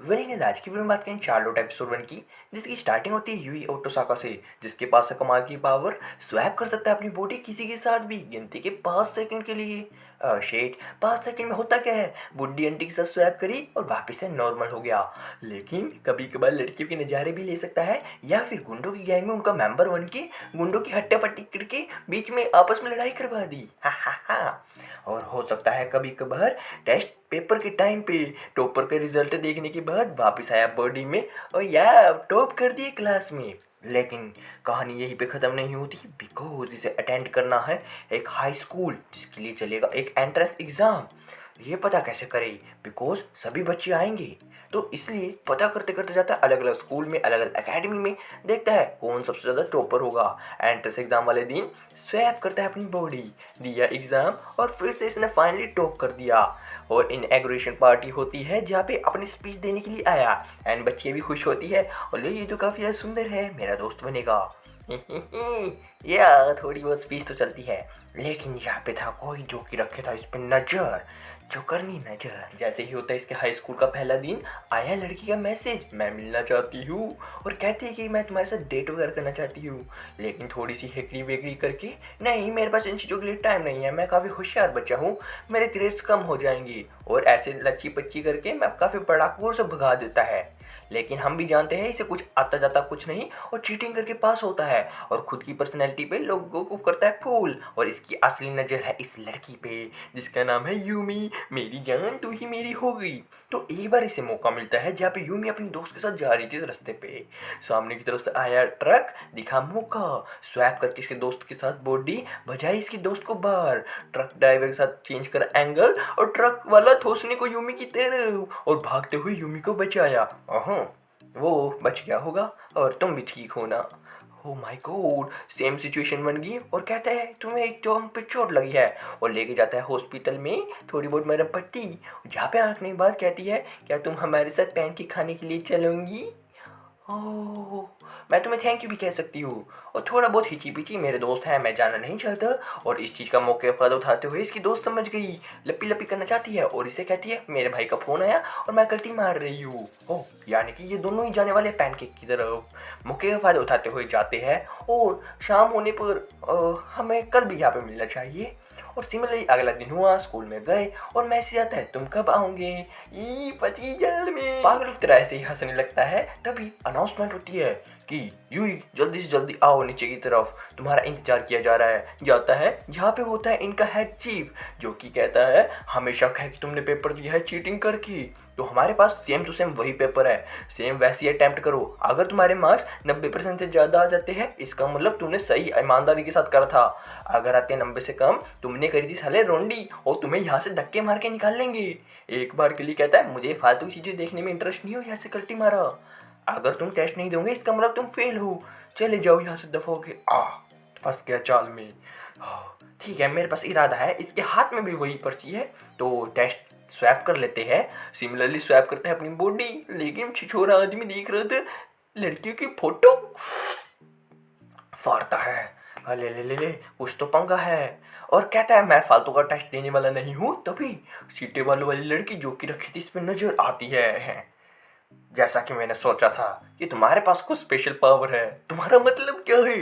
Well आज की video में बात करें चार्लोट एपिसोड 1 की, जिसकी स्टार्टिंग होती है यूई ओटोसाका से, जिसके पास है कमाल की पावर। स्वैप कर सकता है अपनी बॉडी किसी के साथ भी गिनती के 5 सेकंड के लिए। शेट, 5 सेकंड में होता क्या है, बुड्ढी आंटी के साथ स्वैप करी और वापस से नॉर्मल हो गया। लेकिन कभी कभार लड़कियों के नज़ारे भी ले सकता है, या फिर गुंडों की गैंग में उनका मेंबर बन के गुंडों की हट्टा पट्टी करके बीच में आपस में लड़ाई करवा दी। हा हा हा। और हो सकता है कभी कभार टेस्ट पेपर के टाइम पे टॉपर का रिजल्ट देखने के बाद वापस आया बॉडी में और यार टॉप कर दिए क्लास में। लेकिन कहानी यहीं पे ख़त्म नहीं होती, बिकॉज इसे अटेंड करना है एक हाई स्कूल, जिसके लिए चलेगा एक एंट्रेंस एग्ज़ाम। ये पता कैसे करे, बिकॉज सभी बच्चे आएंगे, तो इसलिए पता करते करते जाता है अलग अलग स्कूल में, अलग अलग एकेडमी में, देखता है कौन सबसे ज़्यादा टॉपर होगा। एंट्रेंस एग्ज़ाम वाले दिन स्वैप करता है अपनी बॉडी, दिया एग्ज़ाम और फिर से इसने फाइनली टॉप कर दिया। और इनॉग्रेशन पार्टी होती है जहाँ पे अपनी स्पीच देने के लिए आया, एंड बच्चे भी खुश होती है और ये तो काफ़ी ज़्यादा सुंदर है, मेरा दोस्त बनेगा। या थोड़ी बहुत स्पीच तो चलती है, लेकिन यहाँ पे था कोई जो कि रखे था इस पे नज़र, जो करनी नजर। जैसे ही होता है इसके हाई स्कूल का पहला दिन, आया लड़की का मैसेज, मैं मिलना चाहती हूँ, और कहती है कि मैं तुम्हारे साथ डेट वगैरह करना चाहती हूँ। लेकिन थोड़ी सी हेकड़ी वेकड़ी करके, नहीं मेरे पास इन चीज़ों के लिए टाइम नहीं है, मैं काफ़ी होशियार बच्चा हूँ, मेरे ग्रेड्स कम हो जाएंगी, और ऐसे लच्ची पच्ची करके मैं काफ़ी पड़ाकू से भगा देता है। लेकिन हम भी जानते हैं इसे कुछ आता जाता कुछ नहीं, और चीटिंग करके पास होता है, और खुद की पर्सनैलिटी पे लोगों को करता है फूल। और इसकी असली नज़र है इस लड़की पे, जिसका नाम है यूमी। मेरी जान तू ही मेरी हो गई। तो एक बार इसे मौका मिलता है जहाँ पे यूमी अपनी दोस्त के साथ जा रही थी रास्ते पे, सामने की तरफ से आया ट्रक, दिखा मौका, स्वैप करके इसके दोस्त के साथ बॉडी बजाई इसकी दोस्त को बाहर, ट्रक ड्राइवर के साथ चेंज कर एंगल, और ट्रक वाला ठोसने को यूमी की तरफ, और भागते हुए यूमी को बचाया। वो बच गया होगा और तुम भी ठीक हो ना। Oh my God, same situation बन गई, और कहता है तुम्हें एक टांग पे चोट लगी है, और लेके जाता है हॉस्पिटल में थोड़ी बहुत मरहम पट्टी, जहाँ पे आंखने के बाद कहती है क्या तुम हमारे साथ पैनकेक खाने के लिए चलोगी। ओह, मैं तुम्हें थैंक यू भी कह सकती हूँ। और थोड़ा बहुत हिची पिची, मेरे दोस्त हैं, मैं जाना नहीं चाहता। और इस चीज़ का मौके का फ़ायदा उठाते हुए इसकी दोस्त समझ गई, लपी लपी करना चाहती है, और इसे कहती है मेरे भाई का फ़ोन आया और मैं कल्टी मार रही हूँ। ओह, यानी कि ये दोनों ही जाने वाले पैनकेक की तरफ। मौके का फ़ायदा उठाते हुए जाते हैं, और शाम होने पर हमें कल भी यहाँ पे मिलना चाहिए। और सिमिलरली अगला दिन हुआ, स्कूल में गए और मैसेज आता है तुम कब आओगे। ई पची जाल में पागलों की तरह ऐसे ही हंसने लगता है, तभी अनाउंसमेंट होती है कि यू जल्दी से जल्दी आओ नीचे की तरफ, तुम्हारा इंतजार किया जा रहा है। जाता है जहाँ पे होता है इनका हेड चीफ, जो कि कहता है हमें शक है कि तुमने पेपर दिया है चीटिंग करके, तो हमारे पास सेम टू सेम वही पेपर है, सेम वैसे ही अटैम्प्ट करो। अगर तुम्हारे मार्क्स 90% से ज़्यादा आ जाते हैं, इसका मतलब तुमने सही ईमानदारी के साथ करा था। अगर आते 90 से कम, तुमने करी थी साले रोंडी, और तुम्हें यहाँ से धक्के मार के निकाल लेंगे। एक बार के लिए कहता है मुझे फालतू की चीज़ें देखने में इंटरेस्ट नहीं हो, यहाँ से कल्टी मारा। अगर तुम टेस्ट नहीं दोगे इसका मतलब तुम फेल हो, चले जाओ यहाँ से दफा होके। फंस गया चाल में। ठीक है, मेरे पास इरादा है, इसके हाथ में भी वही पर्ची है, तो टेस्ट स्वैप कर लेते हैं। सिमिलरली स्वैप करते हैं अपनी बॉडी, लेकिन छिछोरा आदमी देख रहे थे लड़कियों की फोटो, फाड़ता है, अले ले ले ले कुछ तो पंगा है, और कहता है मैं फालतू का टेस्ट देने वाला नहीं हूँ। तभी सीटे वालों वाली लड़की जो कि रखी थी इस पर नजर आती है। जैसा कि मैंने सोचा था कि तुम्हारे पास कुछ स्पेशल पावर है, तुम्हारा मतलब क्या है,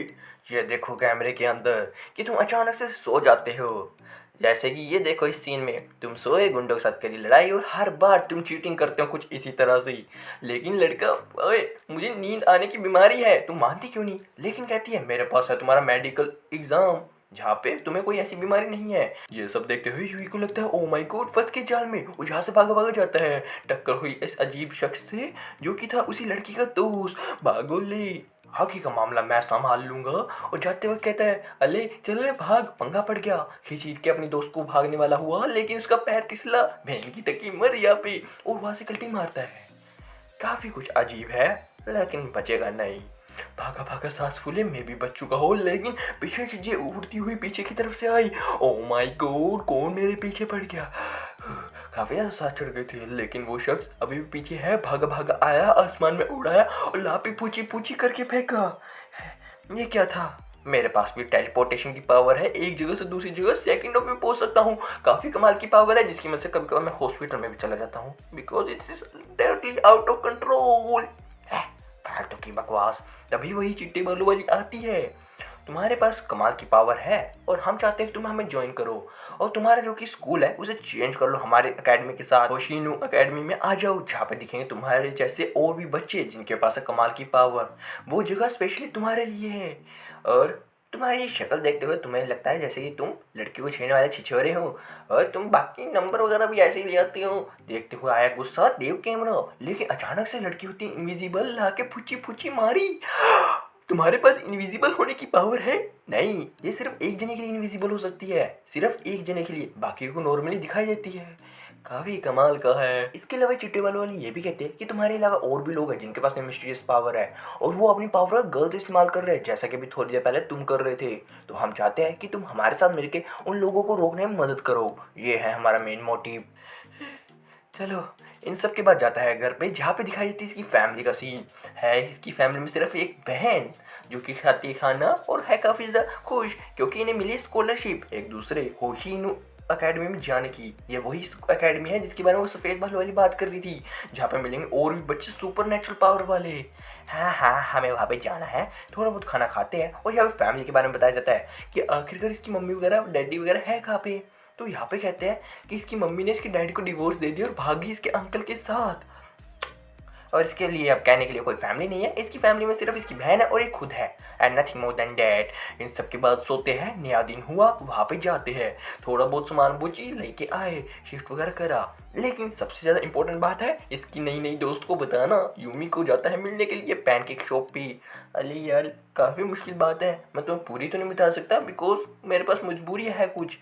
ये देखो कैमरे के अंदर कि तुम अचानक से सो जाते हो। जैसे कि ये देखो इस सीन में, तुम सोए, गुंडों के साथ करी लड़ाई, और हर बार तुम चीटिंग करते हो कुछ इसी तरह से ही। लेकिन लड़का, ओए मुझे नींद आने की बीमारी है, तुम मानती क्यों नहीं। लेकिन कहती है मेरे पास है तुम्हारा मेडिकल एग्जाम, जहाँ पे तुम्हें कोई ऐसी बीमारी नहीं है। ये सब देखते हुए यूई को लगता है ओ माय गॉड फंस के जाल में, वो यहाँ से भागा भागा जाता है। टक्कर हुई इस अजीब शख्स से जो कि था उसी लड़की का दोस्त। भागो ले, आगे का मामला मैं संभाल लूंगा। और जाते वक्त कहता है अले चल रे भाग, पंगा पड़ गया। खींच के अपनी दोस्त को भागने वाला हुआ, लेकिन उसका पैर फिसला, भेड़ की टकी मर यहाँ पे, और वहां से कल्टी मारता है। काफी कुछ अजीब है, लेकिन बचेगा नहीं। भागा भागा सांस फूले, मैं भी बच चुका हूँ, लेकिन पीछे चीजें उड़ती हुई पीछे की तरफ से आई। ओ माय गॉड, कौन मेरे पीछे पड़ गया। काफी ज्यादा सांस चढ़ गए थे, लेकिन वो शख्स अभी भी पीछे है। भागा भागा आया, आसमान में उड़ाया और लापी पूछी पूछी करके फेंका। ये क्या था, मेरे पास भी टेलीपोर्टेशन की पावर है, एक जगह से दूसरी जगह सेकंडों में पहुंच सकता हूँ। काफ़ी कमाल की पावर है जिसकी वजह से कभी कभी मैं हॉस्पिटल में भी चला जाता हूँ, because it is directly out of control. फालतू की बकवास। तभी वही चिट्टी बालू वाली आती है। तुम्हारे पास कमाल की पावर है और हम चाहते हैं कि तुम हमें ज्वाइन करो और तुम्हारा जो कि स्कूल है उसे चेंज कर लो हमारे एकेडमी के साथ। होशिनू एकेडमी में आ जाओ, जहाँ पे दिखेंगे तुम्हारे जैसे और भी बच्चे जिनके पास है कमाल की पावर। वो जगह स्पेशली तुम्हारे लिए है। और तुम्हारी शक्ल देखते हुए तुम्हें लगता है जैसे कि तुम लड़कियों को छेड़ने वाले छिछोरे हो और तुम बाकी नंबर वगैरह भी ऐसे ही ले आते हो। देखते हुए आया गुस्सा देव कैमरा, लेकिन अचानक से लड़की होती इनविजिबल लाके फुची फुची मारी। तुम्हारे पास इनविजिबल होने की पावर है? नहीं, ये सिर्फ एक जने के लिए इनविजिबल हो सकती है, सिर्फ एक जने के लिए, बाकी को नॉर्मली दिखाई देती है। काफी कमाल का है। इसके अलावा चिट्टे वाले ये भी कहते हैं कि तुम्हारे अलावा और भी लोग हैं जिनके पास मिस्टीरियस पावर है और वो अपनी पावर गलत इस्तेमाल कर रहे हैं, जैसा कि अभी थोड़ी देर पहले तुम कर रहे थे। तो हम चाहते हैं कि तुम हमारे साथ मिलकर उन लोगों को रोकने में मदद करो। ये है हमारा मेन मोटिव। चलो, इन सब के बाद जाता है घर पे, जहाँ पे दिखाई देती है इसकी फैमिली का सीन है। इसकी फैमिली में सिर्फ एक बहन जो कि खाती है खाना और है काफ़ी ज़्यादा खुश क्योंकि इन्हें मिली स्कॉलरशिप एक दूसरे होशिनू अकेडमी में जाने की। ये वही अकेडमी है जिसके बारे में वो सफ़ेद बाल वाली बात कर रही थी, जहाँ पे मिलेंगे और भी बच्चे सुपर नेचुरल पावर वाले। हाँ हाँ, हमें वहाँ पे जाना है, थोड़ा बहुत खाना खाते हैं और यहाँ पे फैमिली के बारे में बताया जाता है कि आखिरकार इसकी मम्मी वगैरह डैडी वगैरह है कहाँ पे। तो यहाँ पे कहते हैं कि इसकी मम्मी ने इसके डैडी को डिवोर्स दे दिया और भागी इसके अंकल के साथ। और इसके लिए अब कहने के लिए कोई फैमिली नहीं है, इसकी फैमिली में सिर्फ इसकी बहन है और एक खुद है, and nothing more than that. इन सब के बाद सोते हैं, नया दिन हुआ, वहाँ पे जाते हैं, थोड़ा बहुत सामान बूची लेके आए, शिफ्ट वगैरह करा। लेकिन सबसे ज़्यादा इंपॉर्टेंट बात है इसकी नई नई दोस्त को बताना। यूमी को जाता है मिलने के लिए पैनकेक शॉप पे। अरे यार, काफ़ी मुश्किल बात है, मैं तुम्हें पूरी तो नहीं बता सकता बिकॉज मेरे पास मजबूरी है कुछ,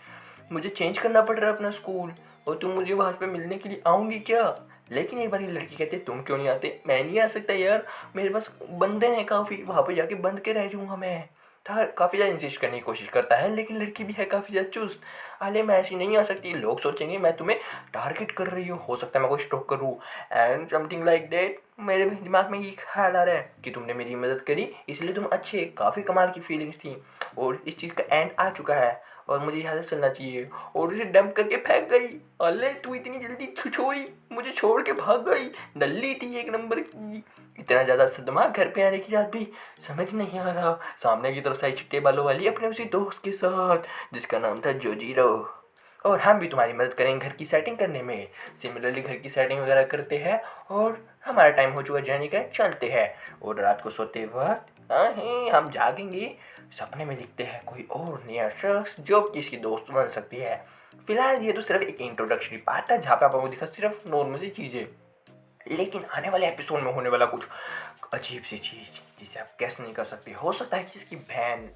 मुझे चेंज करना पड़ रहा है अपना स्कूल और तुम मुझे वहाँ पे मिलने के लिए आओगी क्या? लेकिन एक बार ये लड़की कहती है तुम क्यों नहीं आते? मैं नहीं आ सकता यार, मेरे पास बंधन है काफ़ी, वहाँ पे जाके बंद के रह जाऊँगा मैं। था काफ़ी ज़्यादा इंसिस्ट करने की कोशिश करता है, लेकिन लड़की भी है काफ़ी ज़्यादा चुस्त। अरे मैं ऐसी नहीं आ सकती, लोग सोचेंगे मैं तुम्हें टारगेट कर रही हूँ, हो सकता है मैं कोई स्टॉक करूँ एंड समथिंग लाइक दैट। मेरे दिमाग में ये ख्याल आ रहा है कि तुमने मेरी मदद करी इसलिए तुम अच्छे, काफ़ी कमाल की फीलिंग्स थी और इस चीज़ का एंड आ चुका है और मुझे यहाँ से चलना चाहिए। और उसे डंप करके फेंक गई। अले तू इतनी जल्दी छोड़ी, मुझे छोड़ के भाग गई, नल्ली थी एक नंबर की। इतना ज़्यादा सदमा घर पे आने के बाद भी समझ नहीं आ रहा। सामने की तरफ से आई चिट्टे बालों वाली अपने उसी दोस्त के साथ जिसका नाम था जोजीरो। और हम भी तुम्हारी मदद करेंगे घर की सेटिंग करने में। सिमिलरली घर की सेटिंग वगैरह करते हैं और हमारा टाइम हो चुका जाने का, चलते हैं। और रात को सोते वक्त हम जागेंगे, सपने में दिखते हैं कोई और नया शख्स जो कि इसकी दोस्त बन सकती है। फिलहाल ये तो सिर्फ एक इंट्रोडक्शनरी पार्ट था जहाँ पे आपको दिखा सिर्फ नॉर्मल सी चीज़ें, लेकिन आने वाले एपिसोड में होने वाला कुछ अजीब सी चीज़ जिसे आप कैसे नहीं कर सकते। हो सकता है कि इसकी बहन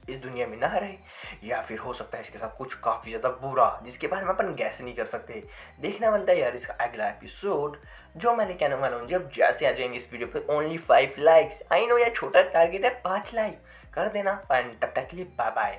इस दुनिया में ना रहे, या फिर हो सकता है इसके साथ कुछ काफ़ी ज़्यादा बुरा जिसके बारे में अपन गैस नहीं कर सकते। देखना बनता है यार इसका अगला एपिसोड। जो मैंने कहने वाला हूँ, जब जैसे आ जाएंगे इस वीडियो पर ओनली 5 लाइक्स। आई नो यार छोटा टारगेट है, 5 लाइक कर देना। एंड तब तक के लिए बाय बाय।